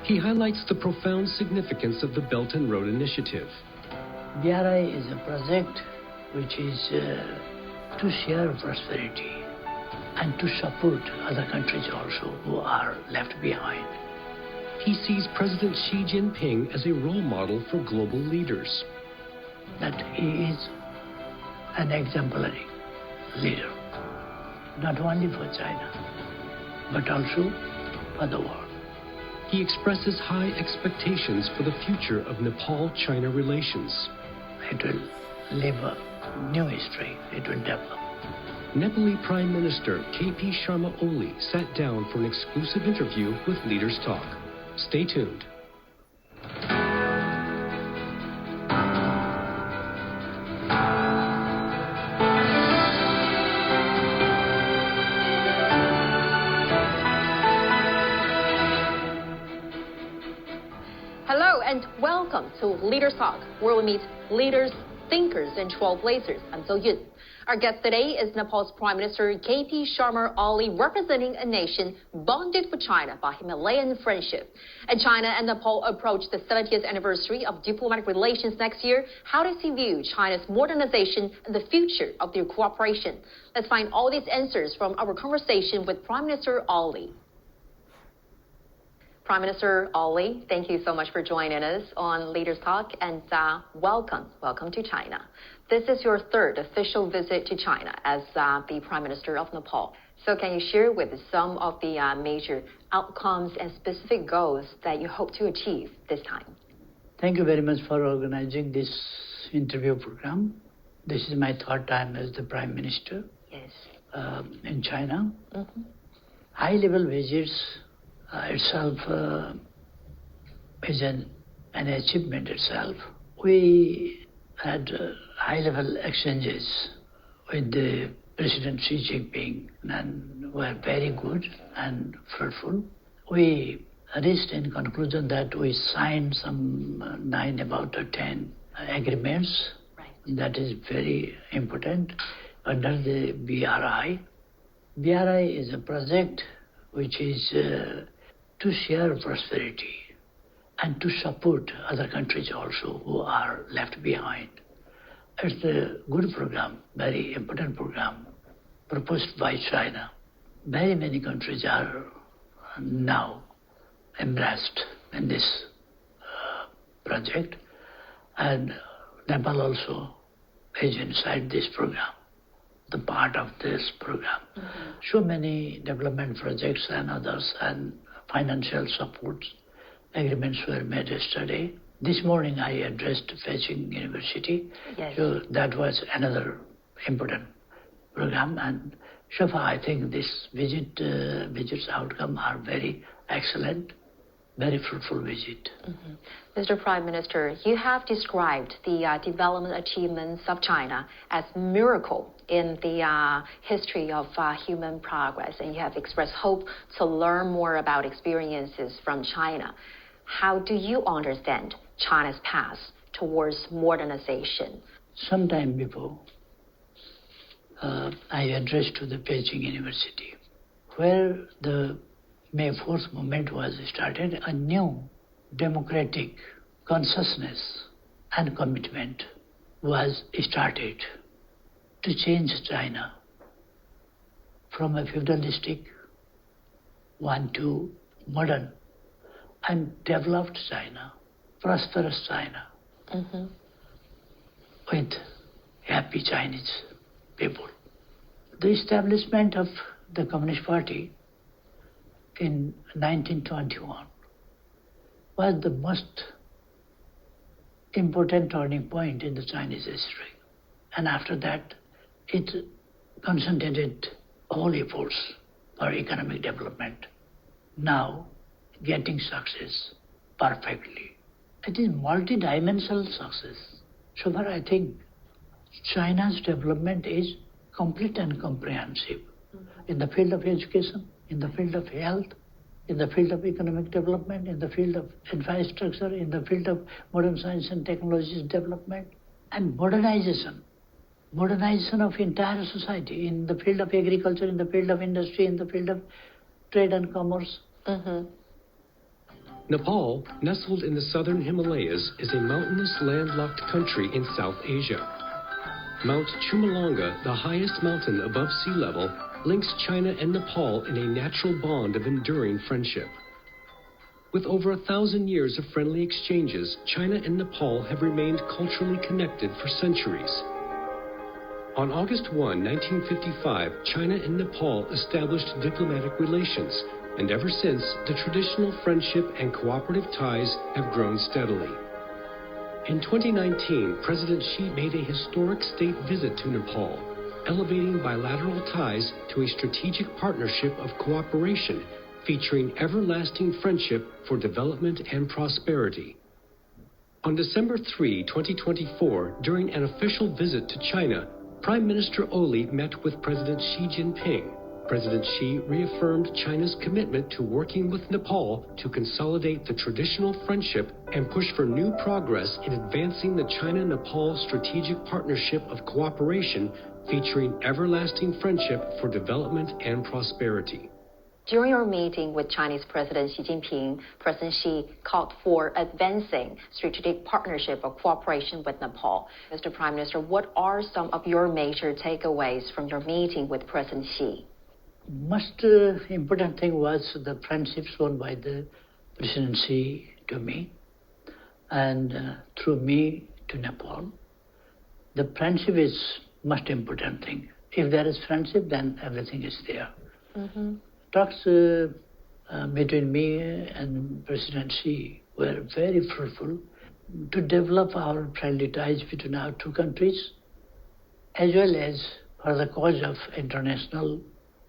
He highlights the profound significance of the Belt and Road Initiative. BRI is a project which is to share prosperity and to support other countries also who are left behind. He sees President Xi Jinping as a role model for global leaders. That he is an exemplary leader, not only for China, but also for the world. He expresses high expectations for the future of Nepal-China relations. It will live a new history. It will develop. Nepali Prime Minister KP Sharma Oli sat down for an exclusive interview with Leaders Talk. Stay tuned. Hello and welcome to Leaders Talk, where we meet leaders, thinkers, and trailblazers. I'm So Yun. Our guest today is Nepal's Prime Minister KP Sharma Oli, representing a nation bonded with China by Himalayan friendship. And China and Nepal approach the 70th anniversary of diplomatic relations next year. How does he view China's modernization and the future of their cooperation? Let's find all these answers from our conversation with Prime Minister Oli. Prime Minister Oli, thank you so much for joining us on Leaders Talk, and welcome to China. This is your third official visit to China as the Prime Minister of Nepal. So can you share with us some of the major outcomes and specific goals that you hope to achieve this time? Thank you very much for organizing this interview program. This is my third time as the Prime Minister in China. Mm-hmm. High-level visits itself is an achievement itself. We had high-level exchanges with the President Xi Jinping and were very good and fruitful. We reached in conclusion that we signed some 9 about 10 agreements. Right. That is very important under the BRI. BRI is a project which is to share prosperity and to support other countries also who are left behind. It's a good program, very important program proposed by China. Very many countries are now embraced in this project, and Nepal also is inside this program, the part of this program. Mm-hmm. So many development projects and others and financial support agreements were made yesterday. This morning I addressed Beijing University. Yes. So that was another important program, and so far I think this visit's outcome are very excellent, very fruitful visit. Mm-hmm. Mr. Prime Minister, you have described the development achievements of China as miracle in the history of human progress, and you have expressed hope to learn more about experiences from China. How do you understand China's path towards modernization? Some time before, I addressed to the Beijing University, where the May 4th movement was started. A new democratic consciousness and commitment was started to change China from a feudalistic one to modern and developed China, prosperous China, with happy Chinese people. The establishment of the Communist Party in 1921 was the most important turning point in the Chinese history. And after that, it concentrated all efforts for economic development. Now, getting success perfectly. It is multi-dimensional success. So far, I think China's development is complete and comprehensive in the field of education, in the field of health, in the field of economic development, in the field of infrastructure, in the field of modern science and technologies development, and modernization of entire society, in the field of agriculture, in the field of industry, in the field of trade and commerce. Nepal, nestled in the southern Himalayas, is a mountainous landlocked country in South Asia. Mount Chumalonga, the highest mountain above sea level, links China and Nepal in a natural bond of enduring friendship. With over 1,000 years of friendly exchanges, China and Nepal have remained culturally connected for centuries. On August 1, 1955, China and Nepal established diplomatic relations, and ever since, the traditional friendship and cooperative ties have grown steadily. In 2019, President Xi made a historic state visit to Nepal, elevating bilateral ties to a strategic partnership of cooperation featuring everlasting friendship for development and prosperity. On December 3, 2024, during an official visit to China, Prime Minister Oli met with President Xi Jinping. President Xi reaffirmed China's commitment to working with Nepal to consolidate the traditional friendship and push for new progress in advancing the China-Nepal strategic partnership of cooperation featuring everlasting friendship for development and prosperity. During your meeting with Chinese President Xi Jinping, President Xi called for advancing strategic partnership of cooperation with Nepal. Mr. Prime Minister, what are some of your major takeaways from your meeting with President Xi? Most important thing was the friendship shown by the President Xi to me and through me to Nepal. The friendship is most important thing. If there is friendship, then everything is there. Mm-hmm. Talks between me and President Xi were very fruitful to develop our friendly ties between our two countries, as well as for the cause of international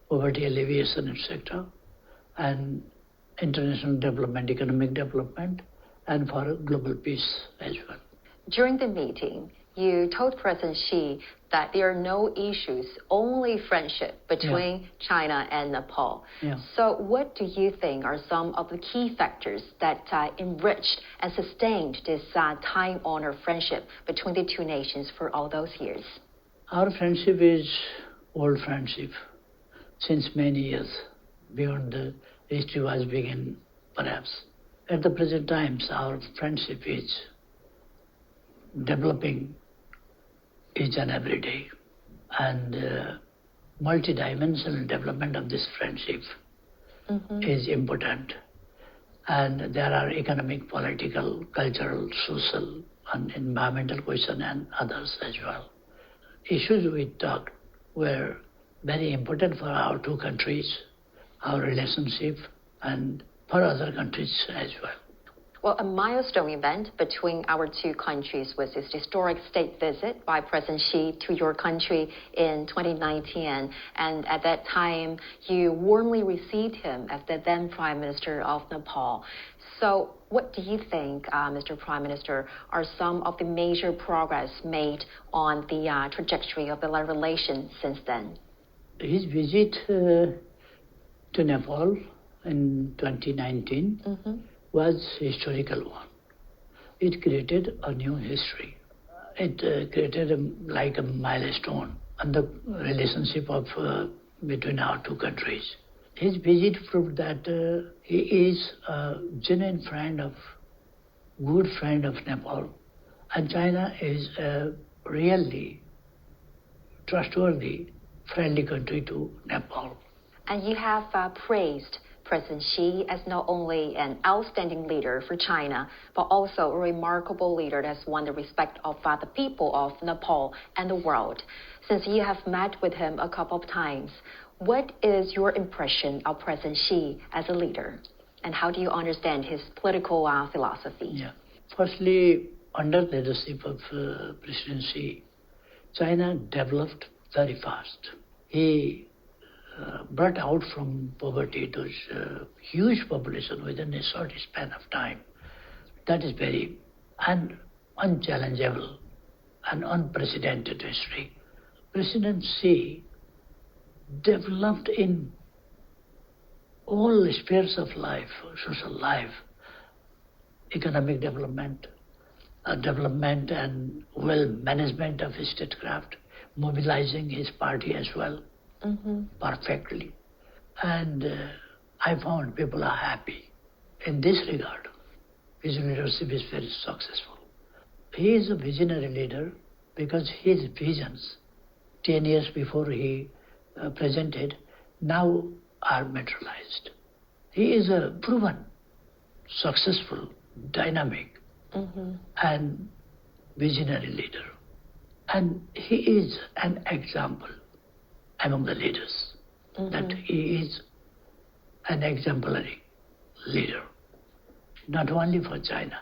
poverty alleviation, etc., and international development, economic development, and for global peace as well. During the meeting, you told President Xi that there are no issues, only friendship between China and Nepal. Yeah. So what do you think are some of the key factors that enriched and sustained this time-honored friendship between the two nations for all those years? Our friendship is old friendship. Since many years, beyond the history was begun, perhaps. At the present times, our friendship is developing each and every day. And multidimensional development of this friendship is important. And there are economic, political, cultural, social, and environmental questions and others as well. Issues we talked were very important for our two countries, our relationship, and for other countries as well. Well, a milestone event between our two countries was this historic state visit by President Xi to your country in 2019. And at that time, you warmly received him as the then Prime Minister of Nepal. So what do you think, Mr. Prime Minister, are some of the major progress made on the trajectory of the relations since then? His visit to Nepal in 2019 was historical one. It created a new history. It created like a milestone in the relationship of between our two countries. His visit proved that he is a genuine good friend of Nepal, and China is a really trustworthy, friendly country to Nepal. And you have praised President Xi as not only an outstanding leader for China, but also a remarkable leader that's won the respect of the people of Nepal and the world. Since you have met with him a couple of times, what is your impression of President Xi as a leader? And how do you understand his political philosophy? Yeah. Firstly, under the leadership of President Xi, China developed very fast. He brought out from poverty to huge population within a short span of time. That is very unchallengeable and unprecedented history. President Xi developed in all spheres of life, social life, economic development, development and management of his statecraft, mobilizing his party as well. Perfectly. And I found people are happy in this regard. his leadership is very successful. He is a visionary leader because his visions, 10 years before he presented, now are materialized. He is a proven, successful, dynamic, and visionary leader. And he is an example among the leaders, that he is an exemplary leader, not only for China,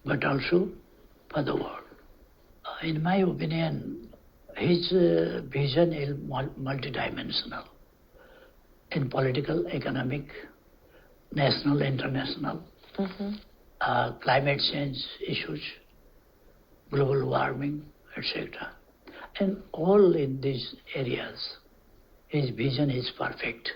but also for the world. In my opinion, his vision is multidimensional in political, economic, national, international, climate change issues, global warming, etc. And all in these areas, his vision is perfect.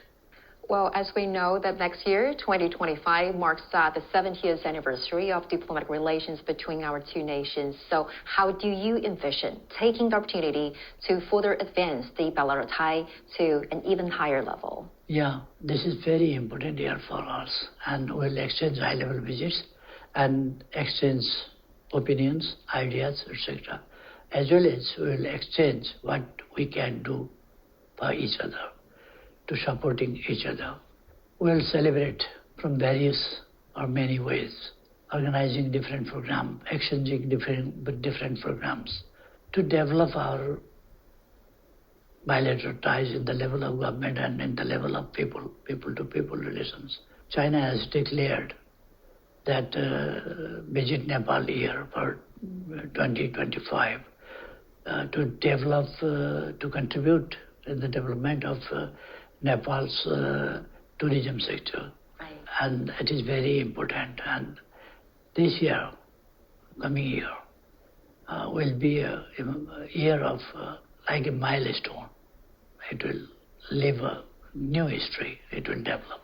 Well, as we know that next year, 2025, marks the 70th anniversary of diplomatic relations between our two nations. So how do you envision taking the opportunity to further advance the bilateral tie to an even higher level? Yeah, this is very important year for us, and we'll exchange high-level visits and exchange opinions, ideas, etc. As well as we'll exchange what we can do for each other, to supporting each other. We'll celebrate from various or many ways, organizing different programs, exchanging different programs to develop our bilateral ties in the level of government and in the level of people-to-people relations. China has declared that visit Nepal year for 2025 to develop, to contribute in the development of Nepal's tourism sector. Right. And it is very important. And this year, coming year, will be a year of like a milestone. It will live a new history. It will develop.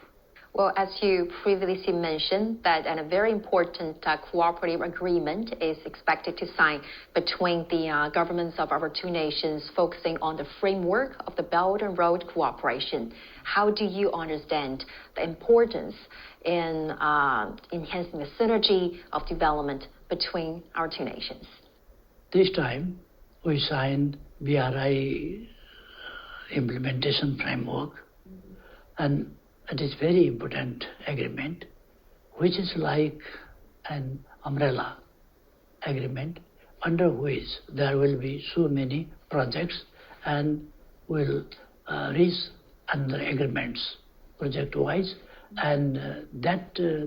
Well, as you previously mentioned, that a very important cooperative agreement is expected to sign between the governments of our two nations, focusing on the framework of the Belt and Road cooperation. How do you understand the importance in enhancing the synergy of development between our two nations? This time, we signed BRI implementation framework, and it is very important agreement, which is like an umbrella agreement under which there will be so many projects and will reach under agreements project-wise, and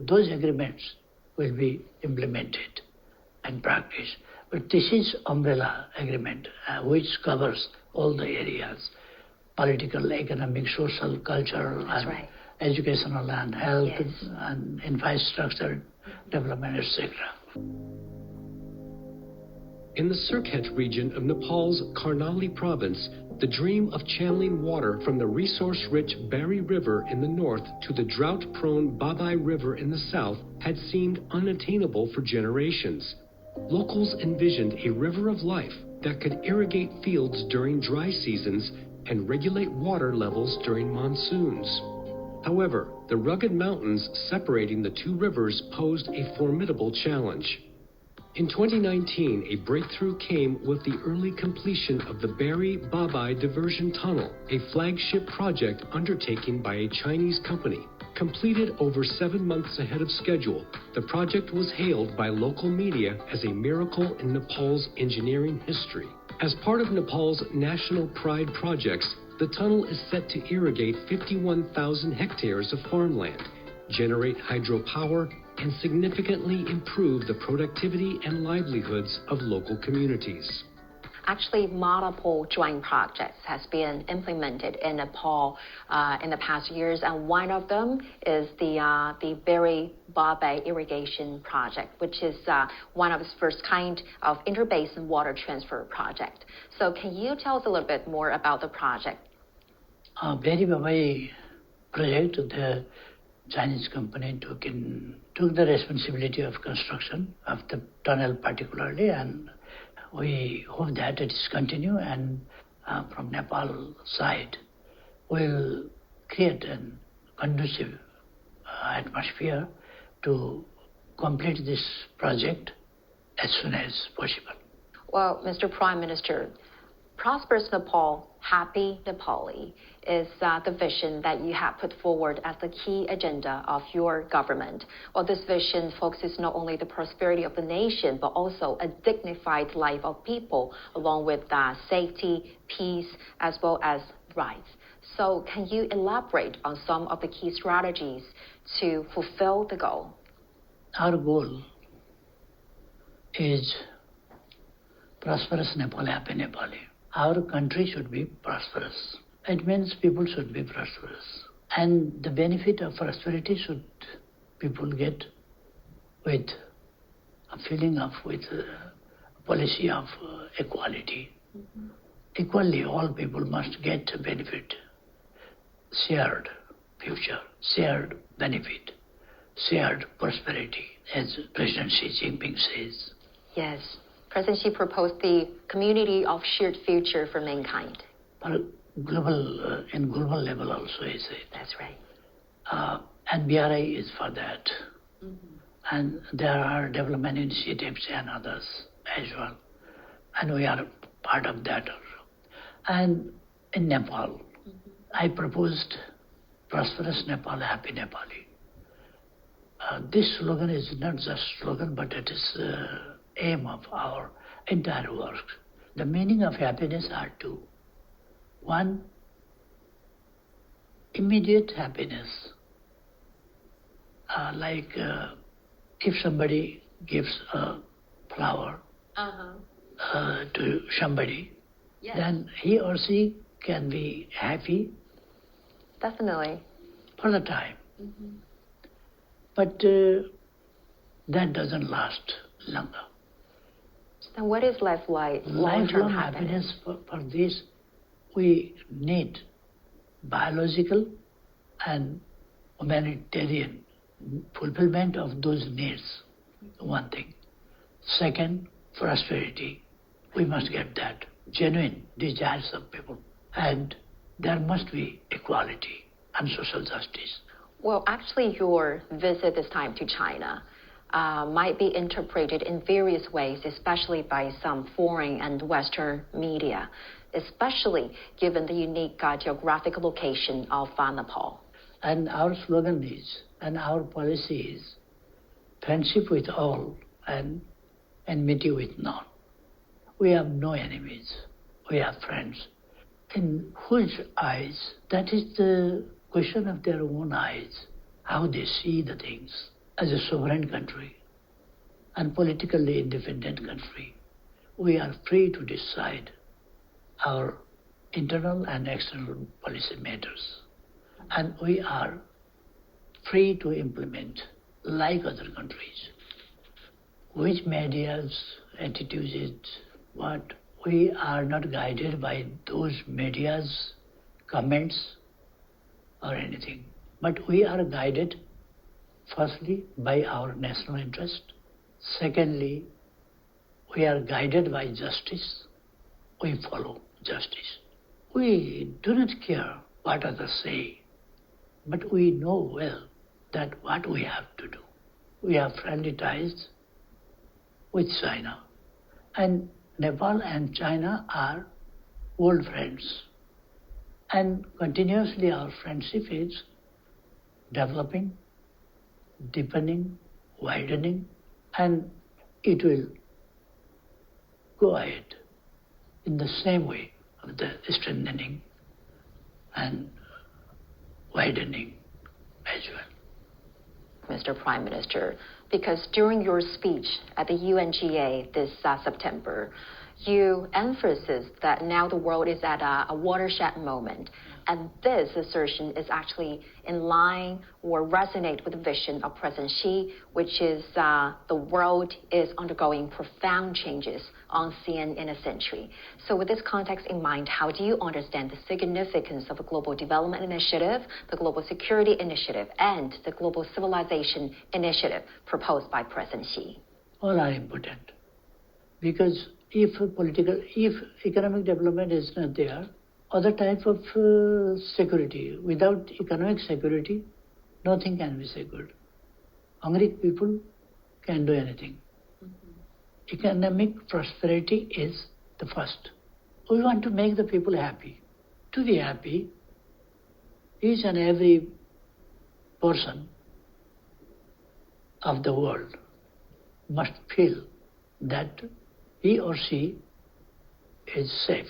those agreements will be implemented and practiced. But this is umbrella agreement which covers all the areas: political, economic, social, cultural, That's and right. educational and health, Yes. and infrastructure development, etc. In the Sirkhet region of Nepal's Karnali province, the dream of channeling water from the resource-rich Bari River in the north to the drought-prone Babai River in the south had seemed unattainable for generations. Locals envisioned a river of life that could irrigate fields during dry seasons and regulate water levels during monsoons. However, the rugged mountains separating the two rivers posed a formidable challenge. In 2019, a breakthrough came with the early completion of the Bari-Babai Diversion Tunnel, a flagship project undertaken by a Chinese company. Completed over 7 months ahead of schedule, the project was hailed by local media as a miracle in Nepal's engineering history. As part of Nepal's National Pride projects, the tunnel is set to irrigate 51,000 hectares of farmland, generate hydropower, and significantly improve the productivity and livelihoods of local communities. Actually, multiple joint projects has been implemented in Nepal in the past years, and one of them is the Bari-Babai irrigation project, which is one of its first kind of interbasin water transfer project. So can you tell us a little bit more about the project? Bari-Babai project, the Chinese company took the responsibility of construction of the tunnel particularly, and we hope that it is continue, and from Nepal side will create a conducive atmosphere to complete this project as soon as possible. Well, Mr. Prime Minister, prosperous Nepal, happy Nepali is the vision that you have put forward as the key agenda of your government. Well, this vision focuses not only the prosperity of the nation, but also a dignified life of people, along with safety, peace, as well as rights. So can you elaborate on some of the key strategies to fulfill the goal? Our goal is prosperous Nepal, happy Nepali. Our country should be prosperous. It means people should be prosperous. And the benefit of prosperity should people get with a feeling of, with a policy of equality. Mm-hmm. Equally, all people must get a benefit. Shared future, shared benefit, shared prosperity, as President Xi Jinping says. Yes. President Xi proposed the community of shared future for mankind. But global, in global level also, he said. That's right. And BRI is for that. Mm-hmm. And there are development initiatives and others as well. And we are part of that also. And in Nepal, I proposed prosperous Nepal, happy Nepali. This slogan is not just slogan, but it is aim of our entire work. The meaning of happiness are two. One, immediate happiness. Like if somebody gives a flower to somebody, yes, then he or she can be happy. Definitely. For the time. Mm-hmm. But that doesn't last longer. Then what is life like? Long-term happiness? For this, we need biological and humanitarian fulfillment of those needs, one thing. Second, prosperity. We must get that. Genuine desires of people. And there must be equality and social justice. Well, actually, your visit this time to China might be interpreted in various ways, especially by some foreign and Western media, especially given the unique geographic location of Nepal. And our slogan is, and our policy is, friendship with all and enmity with none. We have no enemies. We have friends. In whose eyes? That is the question of their own eyes, how they see the things. As a sovereign country and politically independent country, we are free to decide our internal and external policy matters. And we are free to implement, like other countries. Which media's attitude is what? We are not guided by those media's comments or anything. But we are guided, firstly, by our national interest. Secondly, we are guided by justice. We follow justice. We do not care what others say, but we know well that what we have to do. We have friendly ties with China. And Nepal and China are old friends. And continuously our friendship is developing, deepening, widening, and it will go ahead in the same way of the strengthening and widening as well. Mr. Prime Minister, because during your speech at the UNGA this September, you emphasized that now the world is at a watershed moment. And this assertion is actually in line or resonate with the vision of President Xi, which is the world is undergoing profound changes unseen in a century. So with this context in mind, how do you understand the significance of a global development initiative, the global security initiative, and the global civilization initiative proposed by President Xi? All are important. Because if economic development is not there, other type of security. Without economic security, nothing can be secured. Hungry people can do anything. Economic prosperity is the first. We want to make the people happy. To be happy, each and every person of the world must feel that he or she is safe.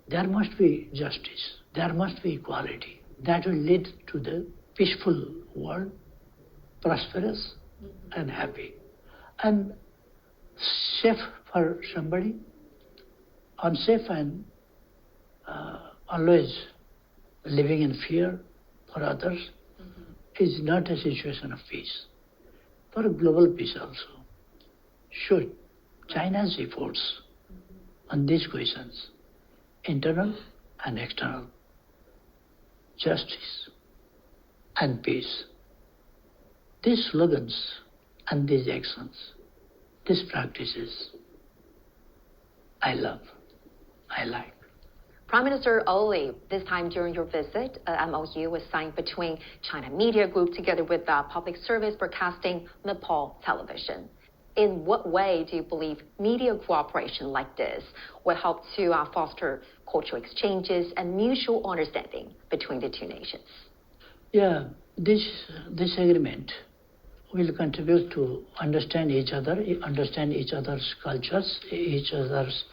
There must be justice. There must be equality. That will lead to the peaceful world, prosperous and happy. And safe for somebody, unsafe and always living in fear for others is not a situation of peace. For global peace also, should China's efforts on these questions, internal and external, justice and peace, these slogans and these actions, these practices, I love, I like. Prime Minister Oli, this time during your visit, an MOU was signed between China Media Group together with Public Service Broadcasting Nepal Television. In what way do you believe media cooperation like this will help to foster cultural exchanges and mutual understanding between the two nations? Yeah, this agreement will contribute to understand each other's cultures, each other's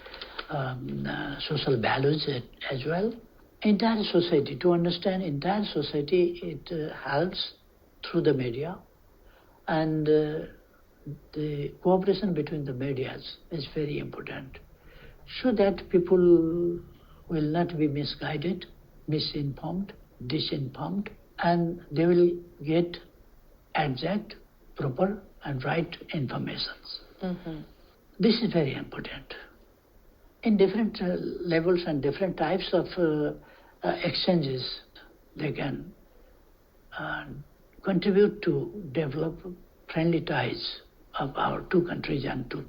social values as well. Entire society, to understand entire society, it helps through the media, and the cooperation between the medias is very important, so that people will not be misguided, misinformed, disinformed, and they will get exact, proper and right informations. This is very important. In different levels and different types of exchanges, they can contribute to develop friendly ties of our two countries and two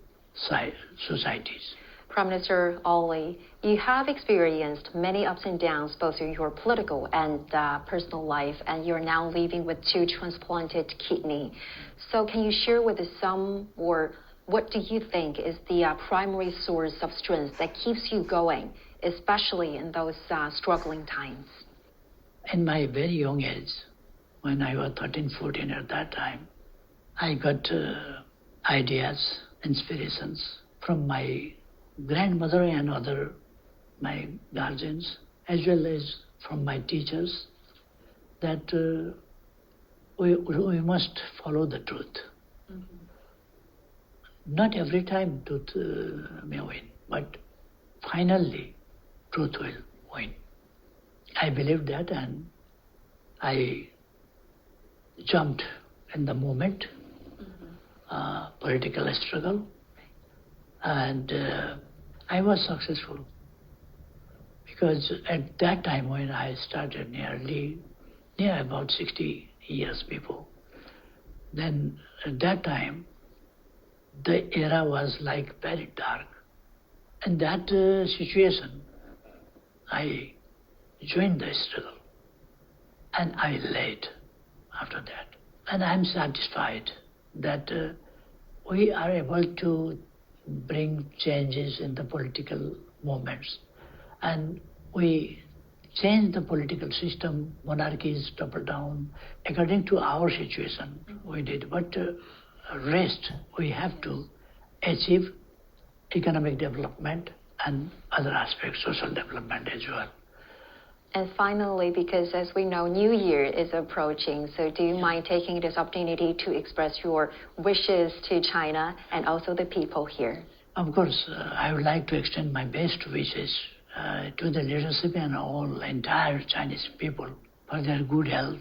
societies. Prime Minister Oli, you have experienced many ups and downs both in your political and personal life, and you're now living with 2 transplanted kidney. So can you share with us some, or what do you think is the primary source of strength that keeps you going, especially in those struggling times? In my very young age, when I was 13, 14 at that time, I got ideas, inspirations from my grandmother and my guardians, as well as from my teachers, that we must follow the truth. Not every time truth may win, but finally truth will win. I believe that, and I jumped in the moment, political struggle, and I was successful, because at that time when I started near about 60 years before, then at that time the era was like very dark. In that situation, I joined the struggle and I led after that. And I'm satisfied that we are able to bring changes in the political movements, and we change the political system. Monarchies topple down according to our situation. We did, but rest we have to achieve economic development and other aspects, social development as well. And finally, because as we know, New Year is approaching, so do you mind taking this opportunity to express your wishes to China and also the people here? Of course, I would like to extend my best wishes to the leadership and all entire Chinese people for their good health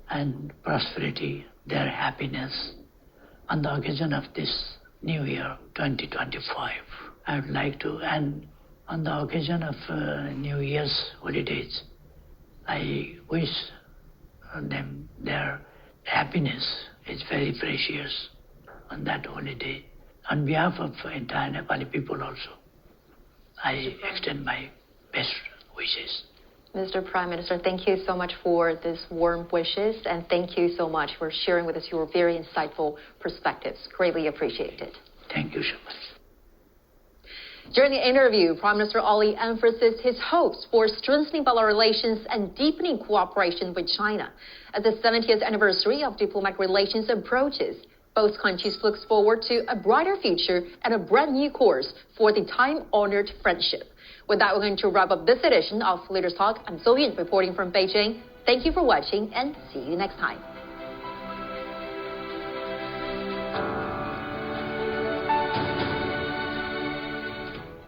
and prosperity, their happiness on the occasion of this New Year 2025. I would like to, and on the occasion of New Year's holidays, I wish them their happiness is very precious on that holiday. On behalf of entire Nepali people also, I extend my best wishes. Mr. Prime Minister, thank you so much for this warm wishes, and thank you so much for sharing with us your very insightful perspectives. Greatly appreciated. Thank you so much. During the interview, Prime Minister Ali emphasized his hopes for strengthening bilateral relations and deepening cooperation with China. As the 70th anniversary of diplomatic relations approaches, both countries look forward to a brighter future and a brand new course for the time-honored friendship. With that, we're going to wrap up this edition of Leaders Talk. I'm So Yun reporting from Beijing. Thank you for watching and see you next time.